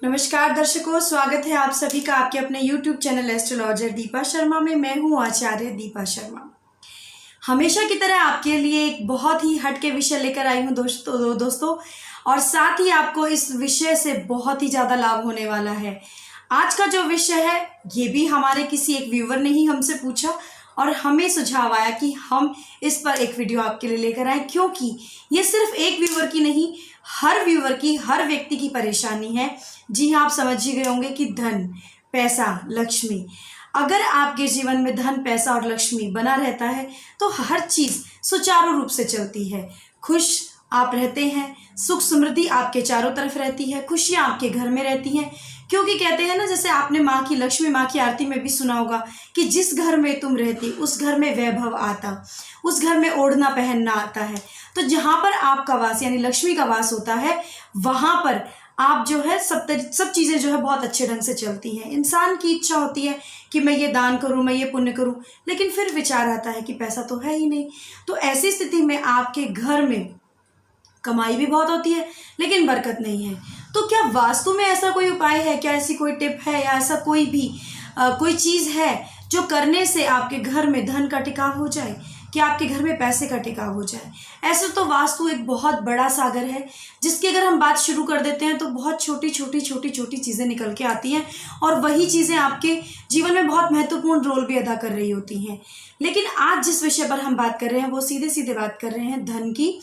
नमस्कार दर्शकों, स्वागत है आप सभी का आपके अपने YouTube channel astrologer Deepa Sharma में। मैं हूं आचार्य दीपा शर्मा। हमेशा की तरह आपके लिए एक बहुत ही हटके विषय लेकर आई हूं दोस्तों, और साथ ही आपको इस विषय से बहुत ही ज़्यादा लाभ होने वाला है। आज का जो विषय है ये भी हमारे किसी एक व्यूवर ने ही हमसे पूछा और हमें सुझाव आया कि हम इस पर एक वीडियो आपके लिए लेकर आए, क्योंकि ये सिर्फ एक व्यूवर की नहीं, हर व्यूवर की, हर व्यक्ति की परेशानी है। जी हाँ, आप समझ ही गए होंगे कि धन, पैसा, लक्ष्मी, अगर आपके जीवन में धन, पैसा और लक्ष्मी बना रहता है तो हर चीज़ सुचारू रूप से चलती है। खुश आप रहते हैं, सुख समृद्धि आपके चारों तरफ रहती है, खुशियाँ आपके घर में रहती हैं। क्योंकि कहते हैं ना, जैसे आपने माँ की, लक्ष्मी माँ की आरती में भी सुना होगा कि जिस घर में तुम रहती उस घर में वैभव आता, उस घर में ओढ़ना पहनना आता है। तो जहाँ पर आपका वास यानी लक्ष्मी का वास होता है, वहाँ पर आप जो है सब चीज़ें जो है बहुत अच्छे ढंग से चलती हैं। इंसान की इच्छा होती है कि मैं ये दान करूं, मैं ये पुण्य करूं, लेकिन फिर विचार आता है कि पैसा तो है ही नहीं। तो ऐसी स्थिति में आपके घर में कमाई भी बहुत होती है लेकिन बरकत नहीं है। तो क्या वास्तु में ऐसा कोई उपाय है, क्या ऐसी कोई टिप है, या ऐसा कोई भी कोई चीज़ है जो करने से आपके घर में धन का टिकाव हो जाए, कि आपके घर में पैसे का टिकाव हो जाए? ऐसे तो वास्तु एक बहुत बड़ा सागर है जिसकी अगर हम बात शुरू कर देते हैं तो बहुत छोटी छोटी चीज़ें निकल के आती हैं, और वही चीज़ें आपके जीवन में बहुत महत्वपूर्ण रोल भी अदा कर रही होती हैं। लेकिन आज जिस विषय पर हम बात कर रहे हैं वो सीधे सीधे बात कर रहे हैं धन की,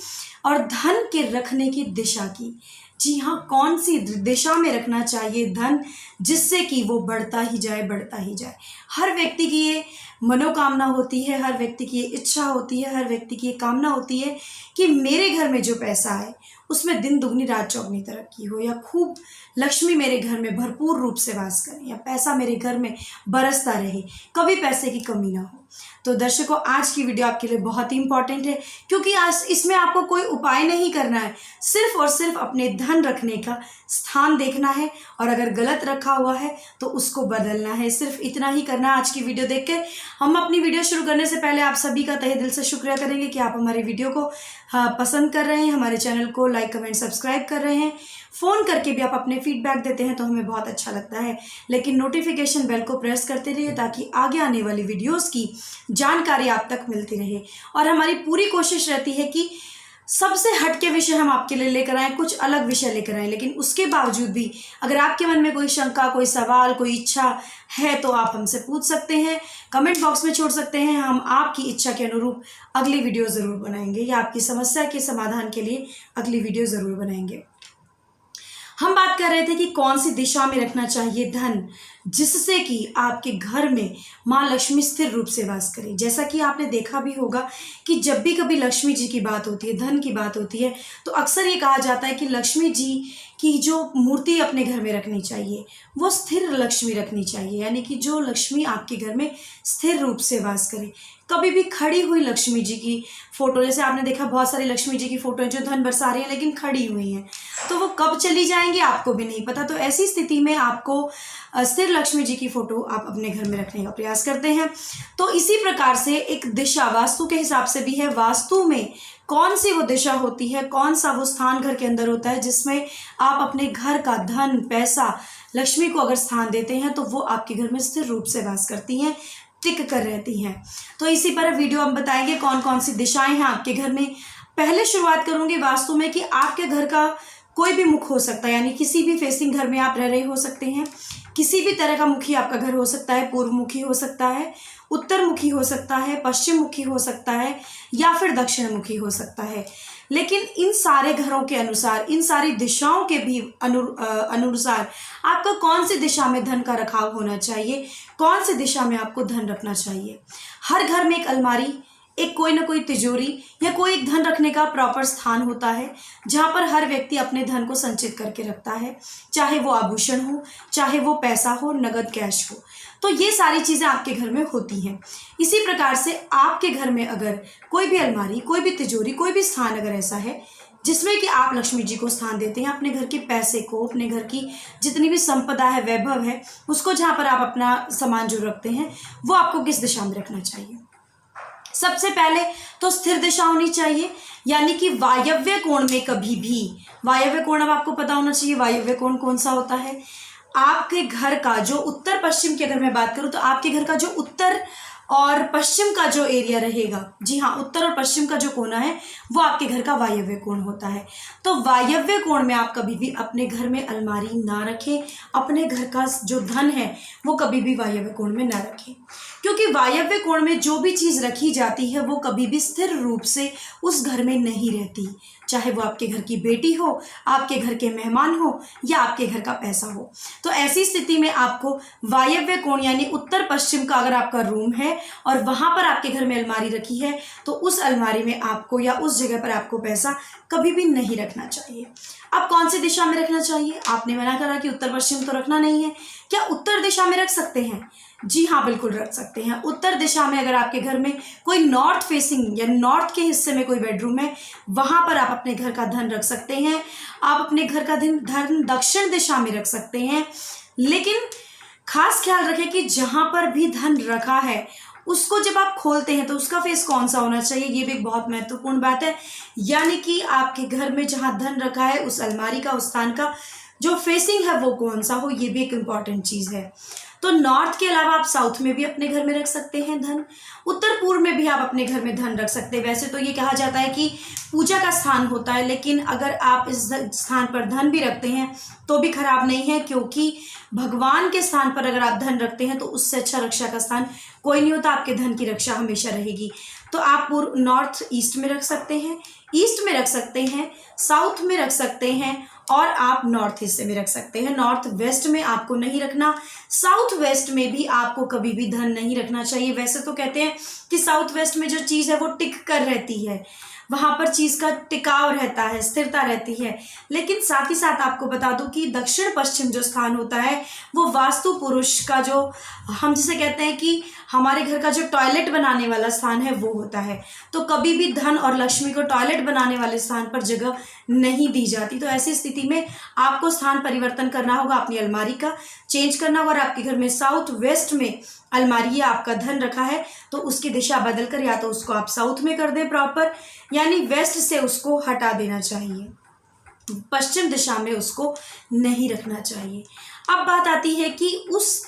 और धन के रखने की दिशा की। जी हाँ, कौन सी दिशा में रखना चाहिए धन, जिससे कि वो बढ़ता ही जाए, बढ़ता ही जाए। हर व्यक्ति की ये मनोकामना होती है, हर व्यक्ति की ये इच्छा होती है, हर व्यक्ति की ये कामना होती है कि मेरे घर में जो पैसा है उसमें दिन दुगनी रात चौगनी तरक्की हो, या खूब लक्ष्मी मेरे घर में भरपूर रूप से वास करे, या पैसा मेरे घर में बरसता रहे, कभी पैसे की कमी ना हो। तो दर्शकों, आज की वीडियो आपके लिए बहुत ही इंपॉर्टेंट है, क्योंकि आज इसमें आपको कोई उपाय नहीं करना है, सिर्फ और सिर्फ अपने धन रखने का स्थान देखना है, और अगर गलत रखा हुआ है तो उसको बदलना है। सिर्फ इतना ही करना है। आज की वीडियो देख के हम अपनी वीडियो शुरू करने से पहले आप सभी का तहे दिल से शुक्रिया करेंगे कि आप हमारी वीडियो को पसंद कर रहे हैं, हमारे चैनल को लाइक, कमेंट, सब्सक्राइब कर रहे हैं। फ़ोन करके भी आप अपने फीडबैक देते हैं तो हमें बहुत अच्छा लगता है। लेकिन नोटिफिकेशन बेल को प्रेस करते रहिए ताकि आगे आने वाली वीडियोस की जानकारी आप तक मिलती रहे। और हमारी पूरी कोशिश रहती है कि सबसे हटके विषय हम आपके लिए लेकर आएँ, कुछ अलग विषय लेकर आएँ। लेकिन उसके बावजूद भी अगर आपके मन में कोई शंका, कोई सवाल, कोई इच्छा है तो आप हमसे पूछ सकते हैं, कमेंट बॉक्स में छोड़ सकते हैं। हम आपकी इच्छा के अनुरूप अगली वीडियो ज़रूर बनाएंगे, या आपकी समस्या के समाधान के लिए अगली वीडियो ज़रूर बनाएंगे। हम बात कर रहे थे कि कौन सी दिशा में रखना चाहिए धन, जिससे कि आपके घर में माँ लक्ष्मी स्थिर रूप से वास करे। जैसा कि आपने देखा भी होगा कि जब भी कभी लक्ष्मी जी की बात होती है, धन की बात होती है, तो अक्सर ये कहा जाता है कि लक्ष्मी जी की जो मूर्ति अपने घर में रखनी चाहिए वो स्थिर लक्ष्मी रखनी चाहिए, यानी कि जो लक्ष्मी आपके घर में स्थिर रूप से वास करे। कभी भी खड़ी हुई लक्ष्मी जी की फोटो, जैसे आपने देखा बहुत सारी लक्ष्मी जी की फोटो हैं जो धन बरसा रही हैं लेकिन खड़ी हुई हैं, तो वो कब चली जाएंगी आपको भी नहीं पता। तो ऐसी स्थिति में आपको स्थिर लक्ष्मी जी की फोटो आप अपने घर में रखने का प्रयास करते हैं। तो इसी प्रकार से एक दिशा वास्तु के हिसाब से भी है। वास्तु में कौन सी वो दिशा होती है, कौन सा वो स्थान घर के अंदर होता है जिसमें आप अपने घर का धन, पैसा, लक्ष्मी को अगर स्थान देते हैं तो वो आपके घर में स्थिर रूप से वास करती हैं, टिक कर रहती हैं। तो इसी पर वीडियो हम बताएंगे कौन कौन सी दिशाएं हैं आपके घर में। पहले शुरुआत करूंगी वास्तु में कि आपके घर का कोई भी मुख हो सकता है, यानी किसी भी फेसिंग घर में आप रह रहे हो सकते हैं। किसी भी तरह का मुखी आपका घर हो सकता है, पूर्व मुखी हो सकता है, उत्तर मुखी हो सकता है, पश्चिम मुखी हो सकता है, या फिर दक्षिण मुखी हो सकता है। लेकिन इन सारे घरों के अनुसार, इन सारी दिशाओं के भी अनुसार आपका कौन सी दिशा में धन का रखाव होना चाहिए, कौन सी दिशा में आपको धन रखना चाहिए। हर घर में एक अलमारी, एक कोई ना कोई तिजोरी, या कोई एक धन रखने का प्रॉपर स्थान होता है जहाँ पर हर व्यक्ति अपने धन को संचित करके रखता है, चाहे वो आभूषण हो, चाहे वो पैसा हो, नगद कैश हो। तो ये सारी चीज़ें आपके घर में होती हैं। इसी प्रकार से आपके घर में अगर कोई भी अलमारी, कोई भी तिजोरी, कोई भी स्थान अगर ऐसा है जिसमें कि आप लक्ष्मी जी को स्थान देते हैं, अपने घर के पैसे को, अपने घर की जितनी भी संपदा है, वैभव है, उसको जहाँ पर आप अपना सामान जो रखते हैं वो आपको किस दिशा में रखना चाहिए। सबसे पहले तो स्थिर दिशा होनी चाहिए, यानी कि वायव्य कोण में कभी भी, वायव्य कोण अब आपको पता होना चाहिए वायव्य कोण कौन सा होता है। आपके घर का जो उत्तर पश्चिम की अगर मैं बात करूं तो आपके घर का जो उत्तर और पश्चिम का जो एरिया रहेगा, जी हाँ, उत्तर और पश्चिम का जो कोना है वो आपके घर का वायव्य कोण होता है। तो वायव्य कोण में आप कभी भी अपने घर में अलमारी ना रखें, अपने घर का जो धन है वो कभी भी वायव्य कोण में ना रखें, क्योंकि वायव्य कोण में जो भी चीज़ रखी जाती है वो कभी भी स्थिर रूप से उस घर में नहीं रहती, चाहे वो आपके घर की बेटी हो, आपके घर के मेहमान हो या आपके घर का पैसा हो। तो ऐसी स्थिति में आपको वायव्य कोण यानी उत्तर पश्चिम का अगर आपका रूम है और वहां पर आपके घर में अलमारी रखी है तो उस अलमारी में आपको या उस जगह पर आपको पैसा कभी भी नहीं रखना चाहिए। अब कौन सी दिशा में रखना चाहिए? आपने मना करा कि उत्तर पश्चिम तो रखना नहीं है। क्या उत्तर दिशा में रख सकते हैं? जी हाँ, बिल्कुल रख सकते हैं। उत्तर दिशा में अगर आपके घर में कोई नॉर्थ फेसिंग या नॉर्थ के हिस्से में कोई बेडरूम है, वहां पर आप अपने घर का धन रख सकते हैं। आप अपने घर का धन दक्षिण दिशा में रख सकते हैं, लेकिन खास ख्याल रखें कि जहां पर भी धन रखा है उसको जब आप खोलते हैं तो उसका फेस कौन सा होना चाहिए, ये भी एक बहुत महत्वपूर्ण बात है। यानी कि आपके घर में जहां धन रखा है उस अलमारी का, उस स्थान का जो फेसिंग है वो कौन सा हो, ये भी एक इम्पॉर्टेंट चीज़ है। तो नॉर्थ के अलावा आप साउथ में भी अपने घर में रख सकते हैं धन, उत्तर पूर्व में भी आप अपने घर में धन रख सकते हैं। वैसे तो ये कहा जाता है कि पूजा का स्थान होता है, लेकिन अगर आप इस स्थान पर धन भी रखते हैं तो भी खराब नहीं है, क्योंकि भगवान के स्थान पर अगर आप धन रखते हैं तो उससे अच्छा रक्षा का स्थान कोई नहीं होता, आपके धन की रक्षा हमेशा रहेगी। तो आप पूर्व नॉर्थ ईस्ट में रख सकते हैं, ईस्ट में रख सकते हैं, साउथ में रख सकते हैं और आप नॉर्थ हिस्से में रख सकते हैं। नॉर्थ वेस्ट में आपको नहीं रखना, साउथ वेस्ट में भी आपको कभी भी धन नहीं रखना चाहिए। वैसे तो कहते हैं कि साउथ वेस्ट में जो चीज़ है वो टिक कर रहती है, वहाँ पर चीज़ का टिकाव रहता है, स्थिरता रहती है, लेकिन साथ ही साथ आपको बता दूं कि दक्षिण पश्चिम जो स्थान होता है वो वास्तु पुरुष का जो हम जिसे कहते हैं कि हमारे घर का जो टॉयलेट बनाने वाला स्थान है वो होता है। तो कभी भी धन और लक्ष्मी को टॉयलेट बनाने वाले स्थान पर जगह नहीं दी जाती। तो ऐसी स्थिति में आपको स्थान परिवर्तन करना होगा, अपनी अलमारी का चेंज करना होगा। और आपके घर में साउथ वेस्ट में अलमारी या आपका धन रखा है तो उसकी दिशा बदल कर या तो उसको आप साउथ में कर दें प्रॉपर, यानी वेस्ट से उसको हटा देना चाहिए, पश्चिम दिशा में उसको नहीं रखना चाहिए। अब बात आती है कि उस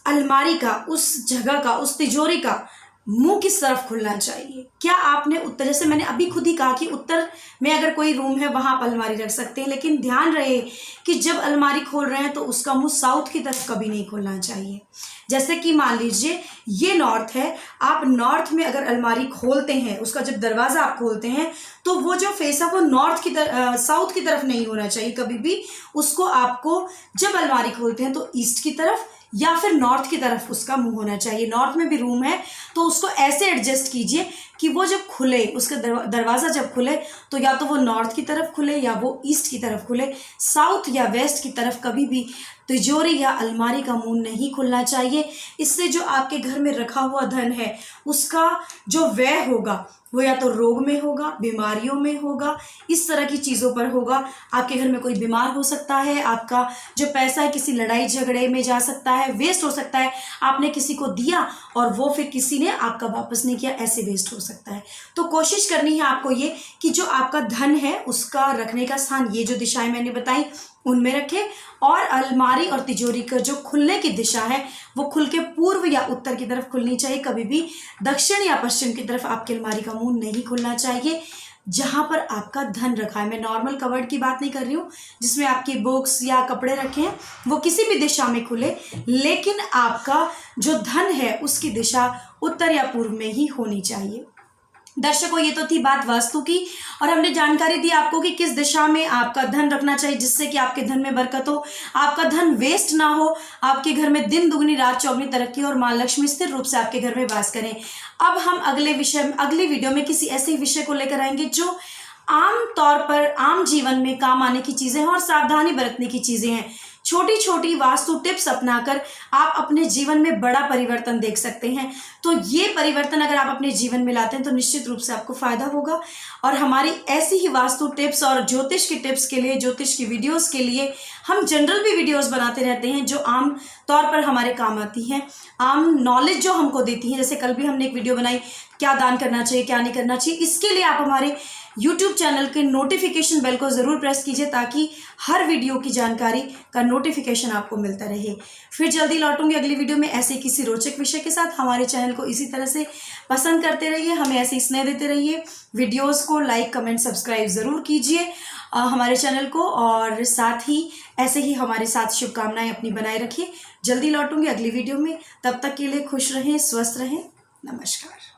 अलमारी का, उस जगह का, उस तिजोरी का मुंह किस तरफ खुलना चाहिए। क्या आपने उत्तर, जैसे मैंने अभी खुद ही कहा कि उत्तर में अगर कोई रूम है वहां आप अलमारी रख सकते हैं, लेकिन ध्यान रहे कि जब अलमारी खोल रहे हैं तो उसका मुंह साउथ की तरफ कभी नहीं खोलना चाहिए। जैसे कि मान लीजिए ये नॉर्थ है, आप नॉर्थ में अगर अलमारी खोलते हैं, उसका जब दरवाज़ा आप खोलते हैं तो वो जो फेस है वो नॉर्थ की तरफ, साउथ की तरफ नहीं होना चाहिए कभी भी। उसको आपको जब अलमारी खोलते हैं तो ईस्ट की तरफ या फिर नॉर्थ की तरफ उसका मुंह होना चाहिए। नॉर्थ में भी रूम है तो उसको ऐसे एडजस्ट कीजिए कि वो जब खुले, उसका दरवाज़ा जब खुले तो या तो वो नॉर्थ की तरफ खुले या वो ईस्ट की तरफ खुले। साउथ या वेस्ट की तरफ कभी भी तिजोरी या अलमारी का मुंह नहीं खुलना चाहिए। इससे जो आपके घर में रखा हुआ धन है उसका जो व्यय होगा वो या तो रोग में होगा, बीमारियों में होगा, इस तरह की चीज़ों पर होगा। आपके घर में कोई बीमार हो सकता है, आपका जो पैसा है किसी लड़ाई झगड़े में जा सकता है, वेस्ट हो सकता है, आपने किसी को दिया और वो फिर किसी ने आपका वापस नहीं किया, ऐसे वेस्ट हो सकता है। तो कोशिश करनी है आपको ये कि जो आपका धन है उसका रखने का स्थान, ये जो दिशाएं मैंने बताई उनमें रखें, और अलमारी और तिजोरी का जो खुलने की दिशा है वो खुल के पूर्व या उत्तर की तरफ खुलनी चाहिए। कभी भी दक्षिण या पश्चिम की तरफ आपकी अलमारी का मुंह नहीं खुलना चाहिए जहां पर आपका धन रखा है। मैं नॉर्मल कवर्ड की बात नहीं कर रही हूँ जिसमें आपकी बुक्स या कपड़े रखे हैं, वो किसी भी दिशा में खुले, लेकिन आपका जो धन है उसकी दिशा उत्तर या पूर्व में ही होनी चाहिए। दर्शकों, ये तो थी बात वास्तु की, और हमने जानकारी दी आपको कि किस दिशा में आपका धन रखना चाहिए जिससे कि आपके धन में बरकत हो, आपका धन वेस्ट ना हो, आपके घर में दिन दुगनी रात चौगुनी तरक्की और मां लक्ष्मी स्थिर रूप से आपके घर में वास करें। अब हम अगले वीडियो में किसी ऐसे विषय को लेकर आएंगे जो आम तौर पर आम जीवन में काम आने की चीजें हैं और सावधानी बरतने की चीजें हैं। छोटी छोटी वास्तु टिप्स अपनाकर आप अपने जीवन में बड़ा परिवर्तन देख सकते हैं। तो ये परिवर्तन अगर आप अपने जीवन में लाते हैं तो निश्चित रूप से आपको फायदा होगा। और हमारी ऐसी ही वास्तु टिप्स और ज्योतिष की टिप्स के लिए, ज्योतिष की वीडियोस के लिए हम जनरल भी वीडियोस बनाते रहते हैं जो आम तौर पर हमारे काम आती हैं, आम नॉलेज जो हमको देती है। जैसे कल भी हमने एक वीडियो बनाई क्या दान करना चाहिए, क्या नहीं करना चाहिए, इसके लिए आप हमारे YouTube चैनल के नोटिफिकेशन बेल को ज़रूर प्रेस कीजिए ताकि हर वीडियो की जानकारी का नोटिफिकेशन आपको मिलता रहे। फिर जल्दी लौटूंगी अगली वीडियो में ऐसे किसी रोचक विषय के साथ। हमारे चैनल को इसी तरह से पसंद करते रहिए, हमें ऐसे ही स्नेह देते रहिए। वीडियोज़ को लाइक, कमेंट, सब्सक्राइब ज़रूर कीजिए हमारे चैनल को, और साथ ही ऐसे ही हमारे साथ शुभकामनाएं अपनी बनाए रखिए। जल्दी लौटूंगी अगली वीडियो में, तब तक के लिए खुश रहें, स्वस्थ रहें। नमस्कार।